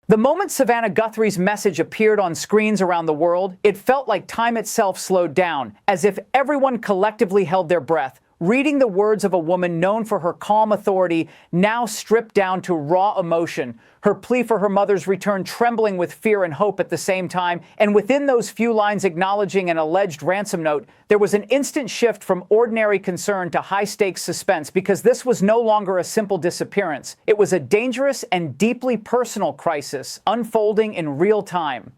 The moment Savannah Guthrie's message appeared on screens around the world, it felt like time itself slowed down, as if everyone collectively held their breath, reading the words of a woman known for her calm authority, now stripped down to raw emotion, her plea for her mother's return trembling with fear and hope at the same time, and within those few lines acknowledging an alleged ransom note, there was an instant shift from ordinary concern to high-stakes suspense, because this was no longer a simple disappearance. It was a dangerous and deeply personal crisis unfolding in real time,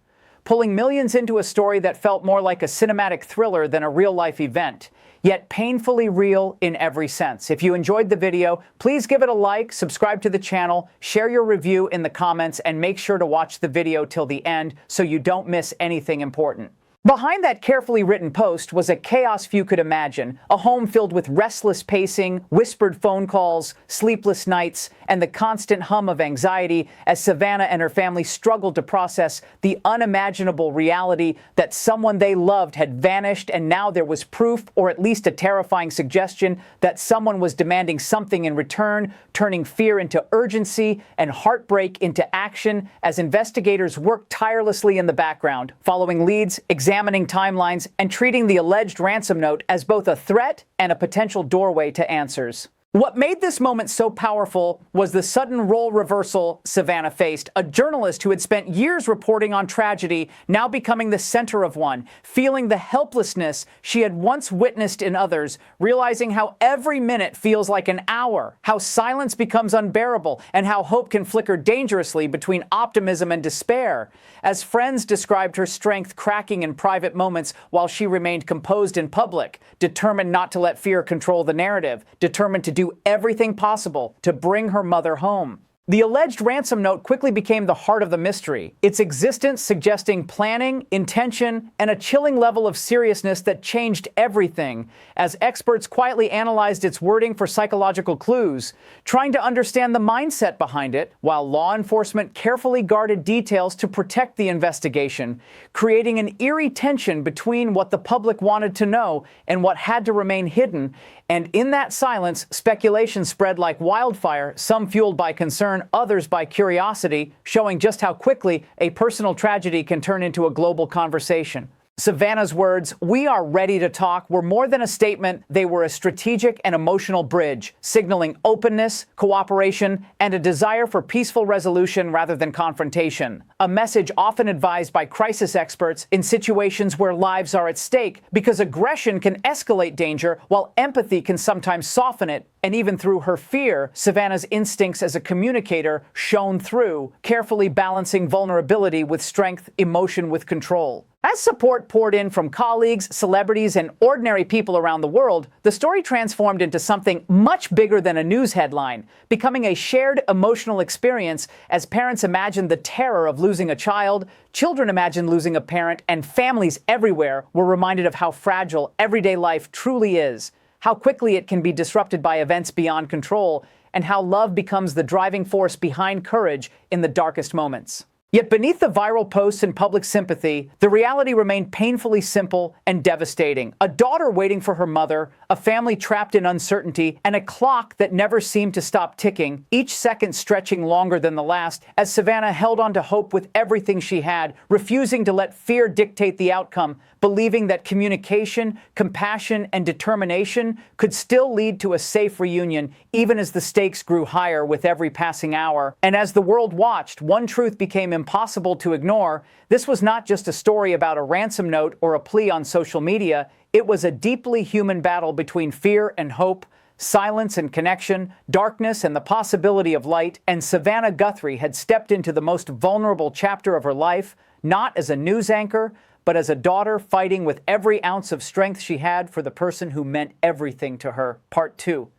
pulling millions into a story that felt more like a cinematic thriller than a real-life event, yet painfully real in every sense. If you enjoyed the video, please give it a like, subscribe to the channel, share your review in the comments, and make sure to watch the video till the end so you don't miss anything important. Behind that carefully written post was a chaos few could imagine, a home filled with restless pacing, whispered phone calls, sleepless nights, and the constant hum of anxiety as Savannah and her family struggled to process the unimaginable reality that someone they loved had vanished, and now there was proof, or at least a terrifying suggestion, that someone was demanding something in return, turning fear into urgency and heartbreak into action as investigators worked tirelessly in the background, following leads, examining timelines, and treating the alleged ransom note as both a threat and a potential doorway to answers. What made this moment so powerful was the sudden role reversal Savannah faced. A journalist who had spent years reporting on tragedy, now becoming the center of one, feeling the helplessness she had once witnessed in others, realizing how every minute feels like an hour, how silence becomes unbearable, and how hope can flicker dangerously between optimism and despair. As friends described her strength cracking in private moments while she remained composed in public, determined not to let fear control the narrative, determined to do everything possible to bring her mother home. The alleged ransom note quickly became the heart of the mystery, its existence suggesting planning, intention, and a chilling level of seriousness that changed everything, as experts quietly analyzed its wording for psychological clues, trying to understand the mindset behind it, while law enforcement carefully guarded details to protect the investigation, creating an eerie tension between what the public wanted to know and what had to remain hidden. And in that silence, speculation spread like wildfire, some fueled by concern, others by curiosity, showing just how quickly a personal tragedy can turn into a global conversation. Savannah's words, "We are ready to talk," were more than a statement. They were a strategic and emotional bridge, signaling openness, cooperation, and a desire for peaceful resolution rather than confrontation. A message often advised by crisis experts in situations where lives are at stake, because aggression can escalate danger while empathy can sometimes soften it. And even through her fear, Savannah's instincts as a communicator shone through, carefully balancing vulnerability with strength, emotion with control. As support poured in from colleagues, celebrities, and ordinary people around the world, the story transformed into something much bigger than a news headline, becoming a shared emotional experience as parents imagined the terror of losing a child, children imagined losing a parent, and families everywhere were reminded of how fragile everyday life truly is, how quickly it can be disrupted by events beyond control, and how love becomes the driving force behind courage in the darkest moments. Yet beneath the viral posts and public sympathy, the reality remained painfully simple and devastating. A daughter waiting for her mother, a family trapped in uncertainty, and a clock that never seemed to stop ticking, each second stretching longer than the last, as Savannah held on to hope with everything she had, refusing to let fear dictate the outcome, believing that communication, compassion, and determination could still lead to a safe reunion, even as the stakes grew higher with every passing hour. And as the world watched, one truth became impossible to ignore. This was not just a story about a ransom note or a plea on social media. It was a deeply human battle between fear and hope, silence and connection, darkness and the possibility of light. And Savannah Guthrie had stepped into the most vulnerable chapter of her life, not as a news anchor, but as a daughter fighting with every ounce of strength she had for the person who meant everything to her. Part 2.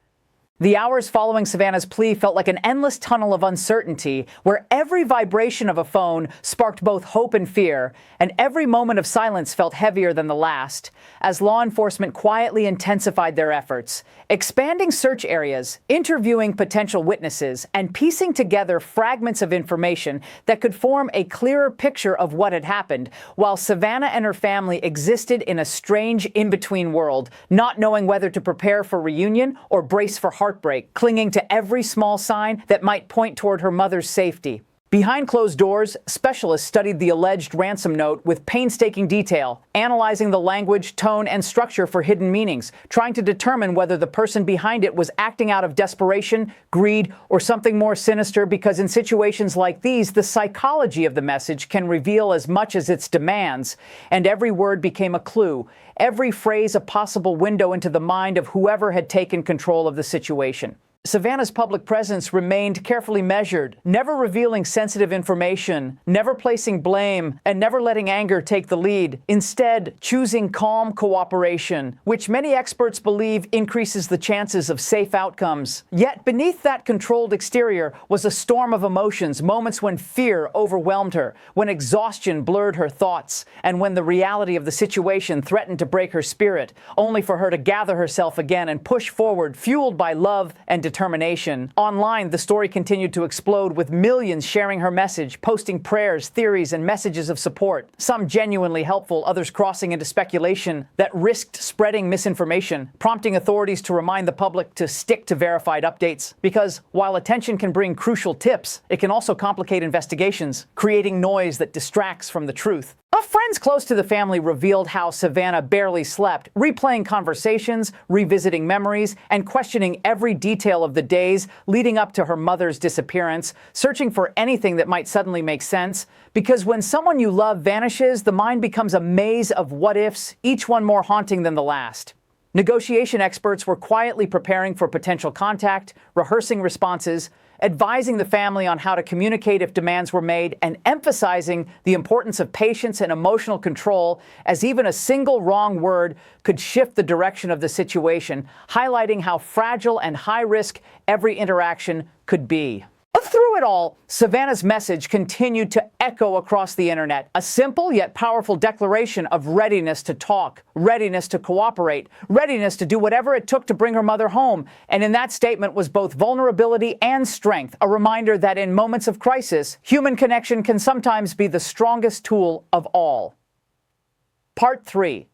The hours following Savannah's plea felt like an endless tunnel of uncertainty, where every vibration of a phone sparked both hope and fear, and every moment of silence felt heavier than the last, as law enforcement quietly intensified their efforts, expanding search areas, interviewing potential witnesses, and piecing together fragments of information that could form a clearer picture of what had happened, while Savannah and her family existed in a strange in-between world, not knowing whether to prepare for reunion or brace for heartbreak, clinging to every small sign that might point toward her mother's safety. Behind closed doors, specialists studied the alleged ransom note with painstaking detail, analyzing the language, tone, and structure for hidden meanings, trying to determine whether the person behind it was acting out of desperation, greed, or something more sinister, because in situations like these, the psychology of the message can reveal as much as its demands, and every word became a clue, every phrase a possible window into the mind of whoever had taken control of the situation. Savannah's public presence remained carefully measured, never revealing sensitive information, never placing blame, and never letting anger take the lead. Instead, choosing calm cooperation, which many experts believe increases the chances of safe outcomes. Yet beneath that controlled exterior was a storm of emotions, moments when fear overwhelmed her, when exhaustion blurred her thoughts, and when the reality of the situation threatened to break her spirit, only for her to gather herself again and push forward, fueled by love and determination. Online, the story continued to explode, with millions sharing her message, posting prayers, theories, and messages of support. Some genuinely helpful, others crossing into speculation that risked spreading misinformation, prompting authorities to remind the public to stick to verified updates. Because while attention can bring crucial tips, it can also complicate investigations, creating noise that distracts from the truth. Friends close to the family revealed how Savannah barely slept, replaying conversations, revisiting memories, and questioning every detail of the days leading up to her mother's disappearance, searching for anything that might suddenly make sense. Because when someone you love vanishes, the mind becomes a maze of what-ifs, each one more haunting than the last. Negotiation experts were quietly preparing for potential contact, rehearsing responses, advising the family on how to communicate if demands were made, and emphasizing the importance of patience and emotional control, as even a single wrong word could shift the direction of the situation, highlighting how fragile and high-risk every interaction could be. Through it all, Savannah's message continued to echo across the internet, a simple yet powerful declaration of readiness to talk, readiness to cooperate, readiness to do whatever it took to bring her mother home. And in that statement was both vulnerability and strength, a reminder that in moments of crisis, human connection can sometimes be the strongest tool of all. Part 3.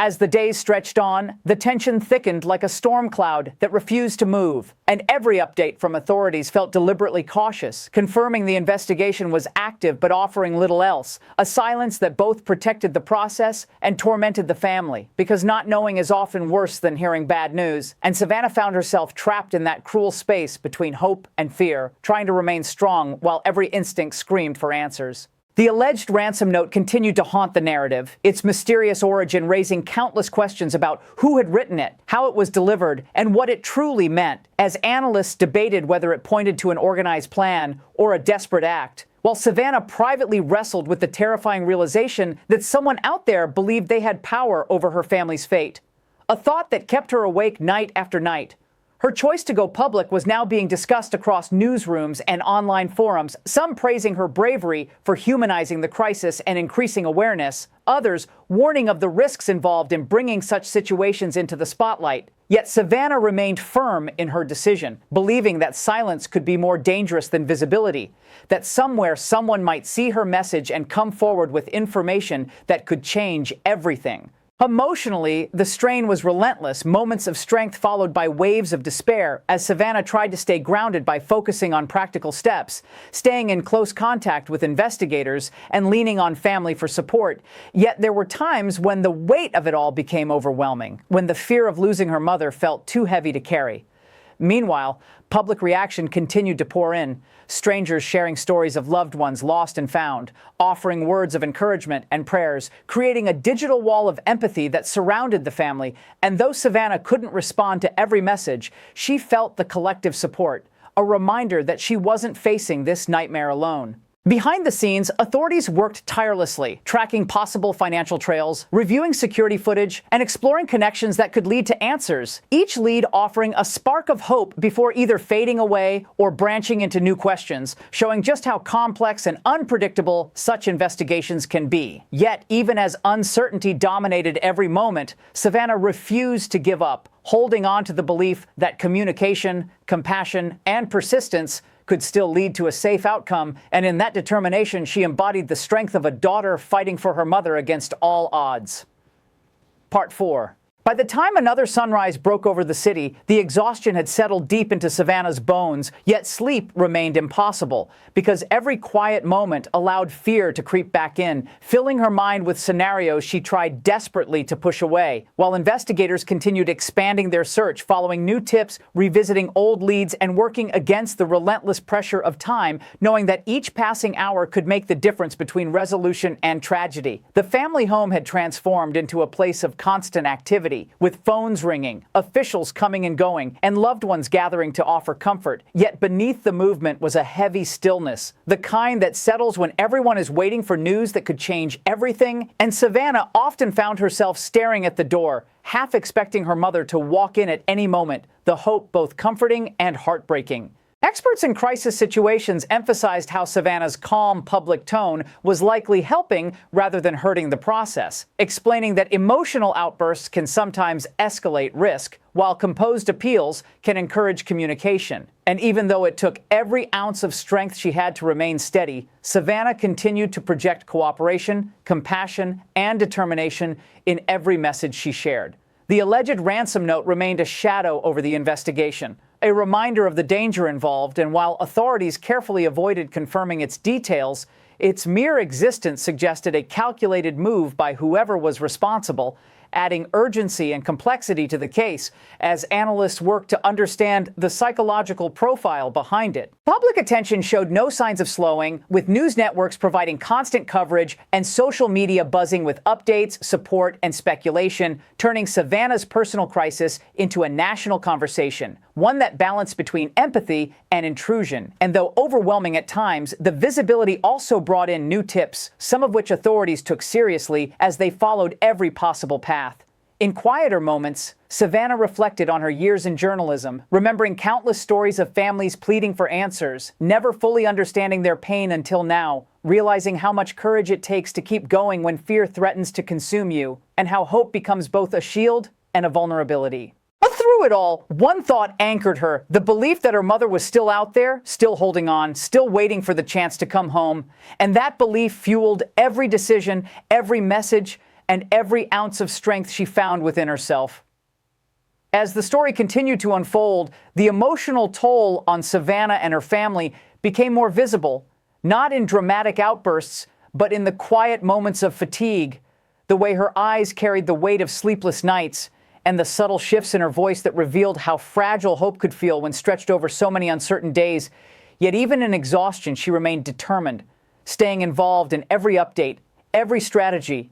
As the days stretched on, the tension thickened like a storm cloud that refused to move, and every update from authorities felt deliberately cautious, confirming the investigation was active but offering little else, a silence that both protected the process and tormented the family, because not knowing is often worse than hearing bad news, and Savannah found herself trapped in that cruel space between hope and fear, trying to remain strong while every instinct screamed for answers. The alleged ransom note continued to haunt the narrative, its mysterious origin raising countless questions about who had written it, how it was delivered, and what it truly meant, as analysts debated whether it pointed to an organized plan or a desperate act, while Savannah privately wrestled with the terrifying realization that someone out there believed they had power over her family's fate, a thought that kept her awake night after night. Her choice to go public was now being discussed across newsrooms and online forums, some praising her bravery for humanizing the crisis and increasing awareness, others warning of the risks involved in bringing such situations into the spotlight. Yet Savannah remained firm in her decision, believing that silence could be more dangerous than visibility, that somewhere someone might see her message and come forward with information that could change everything. Emotionally, the strain was relentless, moments of strength followed by waves of despair, as Savannah tried to stay grounded by focusing on practical steps, staying in close contact with investigators, and leaning on family for support. Yet there were times when the weight of it all became overwhelming, when the fear of losing her mother felt too heavy to carry. Meanwhile, public reaction continued to pour in, strangers sharing stories of loved ones lost and found, offering words of encouragement and prayers, creating a digital wall of empathy that surrounded the family. And though Savannah couldn't respond to every message, she felt the collective support, a reminder that she wasn't facing this nightmare alone. Behind the scenes, authorities worked tirelessly, tracking possible financial trails, reviewing security footage, and exploring connections that could lead to answers, each lead offering a spark of hope before either fading away or branching into new questions, showing just how complex and unpredictable such investigations can be. Yet, even as uncertainty dominated every moment, Savannah refused to give up, holding on to the belief that communication, compassion, and persistence could still lead to a safe outcome, and in that determination, she embodied the strength of a daughter fighting for her mother against all odds. Part 4. By the time another sunrise broke over the city, the exhaustion had settled deep into Savannah's bones, yet sleep remained impossible, because every quiet moment allowed fear to creep back in, filling her mind with scenarios she tried desperately to push away, while investigators continued expanding their search, following new tips, revisiting old leads, and working against the relentless pressure of time, knowing that each passing hour could make the difference between resolution and tragedy. The family home had transformed into a place of constant activity, with phones ringing, officials coming and going, and loved ones gathering to offer comfort. Yet beneath the movement was a heavy stillness, the kind that settles when everyone is waiting for news that could change everything. And Savannah often found herself staring at the door, half expecting her mother to walk in at any moment, the hope both comforting and heartbreaking. Experts in crisis situations emphasized how Savannah's calm public tone was likely helping rather than hurting the process, explaining that emotional outbursts can sometimes escalate risk, while composed appeals can encourage communication. And even though it took every ounce of strength she had to remain steady, Savannah continued to project cooperation, compassion, and determination in every message she shared. The alleged ransom note remained a shadow over the investigation, a reminder of the danger involved, and while authorities carefully avoided confirming its details, its mere existence suggested a calculated move by whoever was responsible, adding urgency and complexity to the case as analysts worked to understand the psychological profile behind it. Public attention showed no signs of slowing, with news networks providing constant coverage and social media buzzing with updates, support, and speculation, turning Savannah's personal crisis into a national conversation, one that balanced between empathy and intrusion. And though overwhelming at times, the visibility also brought in new tips, some of which authorities took seriously as they followed every possible path. In quieter moments, Savannah reflected on her years in journalism, remembering countless stories of families pleading for answers, never fully understanding their pain until now, realizing how much courage it takes to keep going when fear threatens to consume you, and how hope becomes both a shield and a vulnerability. But through it all, one thought anchored her, the belief that her mother was still out there, still holding on, still waiting for the chance to come home. And that belief fueled every decision, every message, and every ounce of strength she found within herself. As the story continued to unfold, the emotional toll on Savannah and her family became more visible, not in dramatic outbursts, but in the quiet moments of fatigue, the way her eyes carried the weight of sleepless nights, and the subtle shifts in her voice that revealed how fragile hope could feel when stretched over so many uncertain days. Yet even in exhaustion, she remained determined, staying involved in every update, every strategy,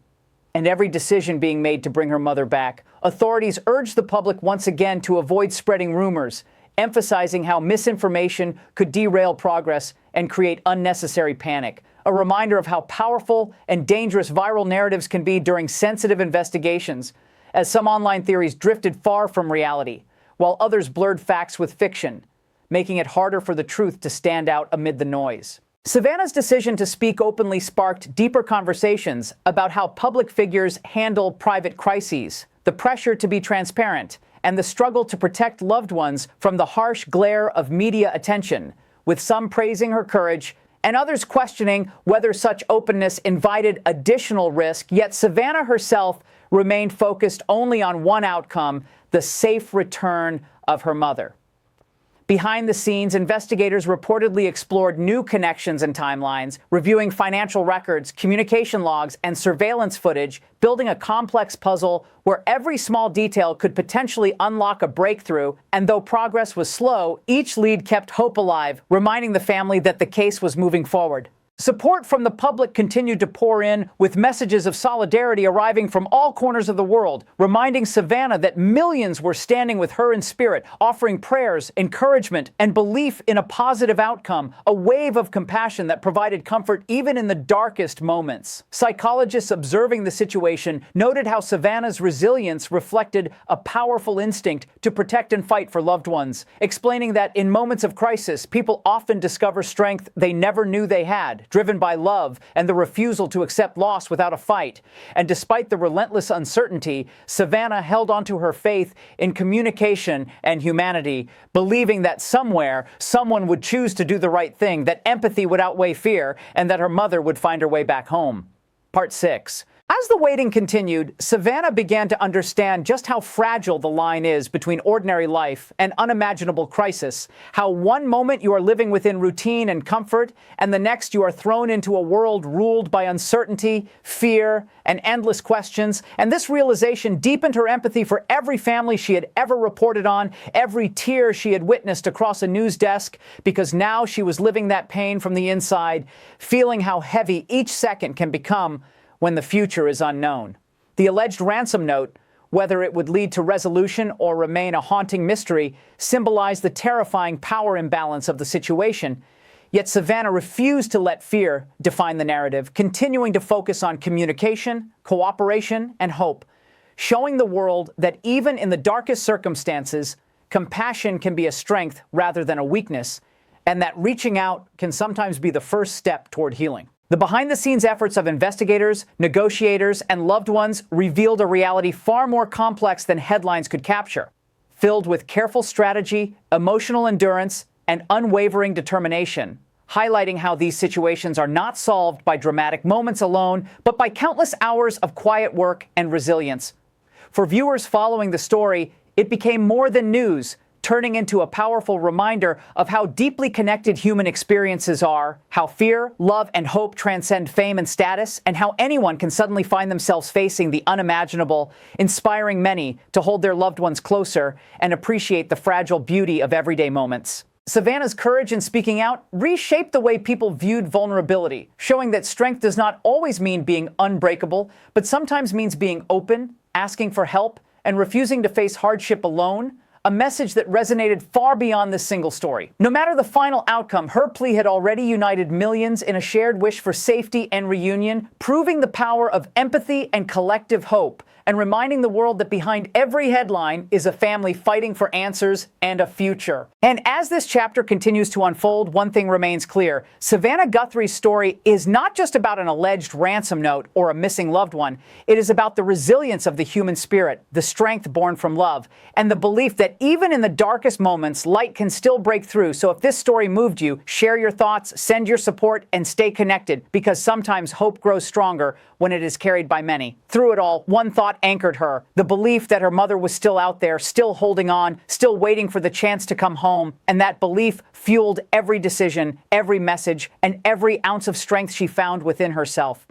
and every decision being made to bring her mother back. Authorities urged the public once again to avoid spreading rumors, emphasizing how misinformation could derail progress and create unnecessary panic. A reminder of how powerful and dangerous viral narratives can be during sensitive investigations, as some online theories drifted far from reality, while others blurred facts with fiction, making it harder for the truth to stand out amid the noise. Savannah's decision to speak openly sparked deeper conversations about how public figures handle private crises, the pressure to be transparent, and the struggle to protect loved ones from the harsh glare of media attention, with some praising her courage and others questioning whether such openness invited additional risk. Yet Savannah herself remained focused only on one outcome: the safe return of her mother. Behind the scenes, investigators reportedly explored new connections and timelines, reviewing financial records, communication logs, and surveillance footage, building a complex puzzle where every small detail could potentially unlock a breakthrough. And though progress was slow, each lead kept hope alive, reminding the family that the case was moving forward. Support from the public continued to pour in, with messages of solidarity arriving from all corners of the world, reminding Savannah that millions were standing with her in spirit, offering prayers, encouragement, and belief in a positive outcome, a wave of compassion that provided comfort even in the darkest moments. Psychologists observing the situation noted how Savannah's resilience reflected a powerful instinct to protect and fight for loved ones, explaining that in moments of crisis, people often discover strength they never knew they had, driven by love and the refusal to accept loss without a fight. And despite the relentless uncertainty, Savannah held onto her faith in communication and humanity, believing that somewhere, someone would choose to do the right thing, that empathy would outweigh fear, and that her mother would find her way back home. Part 6. As the waiting continued, Savannah began to understand just how fragile the line is between ordinary life and unimaginable crisis. How one moment you are living within routine and comfort, and the next you are thrown into a world ruled by uncertainty, fear, and endless questions. And this realization deepened her empathy for every family she had ever reported on, every tear she had witnessed across a news desk, because now she was living that pain from the inside, feeling how heavy each second can become when the future is unknown. The alleged ransom note, whether it would lead to resolution or remain a haunting mystery, symbolized the terrifying power imbalance of the situation. Yet Savannah refused to let fear define the narrative, continuing to focus on communication, cooperation, and hope, showing the world that even in the darkest circumstances, compassion can be a strength rather than a weakness, and that reaching out can sometimes be the first step toward healing. The behind-the-scenes efforts of investigators, negotiators, and loved ones revealed a reality far more complex than headlines could capture, filled with careful strategy, emotional endurance, and unwavering determination, highlighting how these situations are not solved by dramatic moments alone, but by countless hours of quiet work and resilience. For viewers following the story, it became more than news, turning into a powerful reminder of how deeply connected human experiences are, how fear, love, and hope transcend fame and status, and how anyone can suddenly find themselves facing the unimaginable, inspiring many to hold their loved ones closer and appreciate the fragile beauty of everyday moments. Savannah's courage in speaking out reshaped the way people viewed vulnerability, showing that strength does not always mean being unbreakable, but sometimes means being open, asking for help, and refusing to face hardship alone. A message that resonated far beyond this single story. No matter the final outcome, her plea had already united millions in a shared wish for safety and reunion, proving the power of empathy and collective hope, and reminding the world that behind every headline is a family fighting for answers and a future. And as this chapter continues to unfold, one thing remains clear. Savannah Guthrie's story is not just about an alleged ransom note or a missing loved one. It is about the resilience of the human spirit, the strength born from love, and the belief that even in the darkest moments, light can still break through. So if this story moved you, share your thoughts, send your support, and stay connected, because sometimes hope grows stronger when it is carried by many. Through it all, one thought anchored her: the belief that her mother was still out there, still holding on, still waiting for the chance to come home. And that belief fueled every decision, every message, and every ounce of strength she found within herself.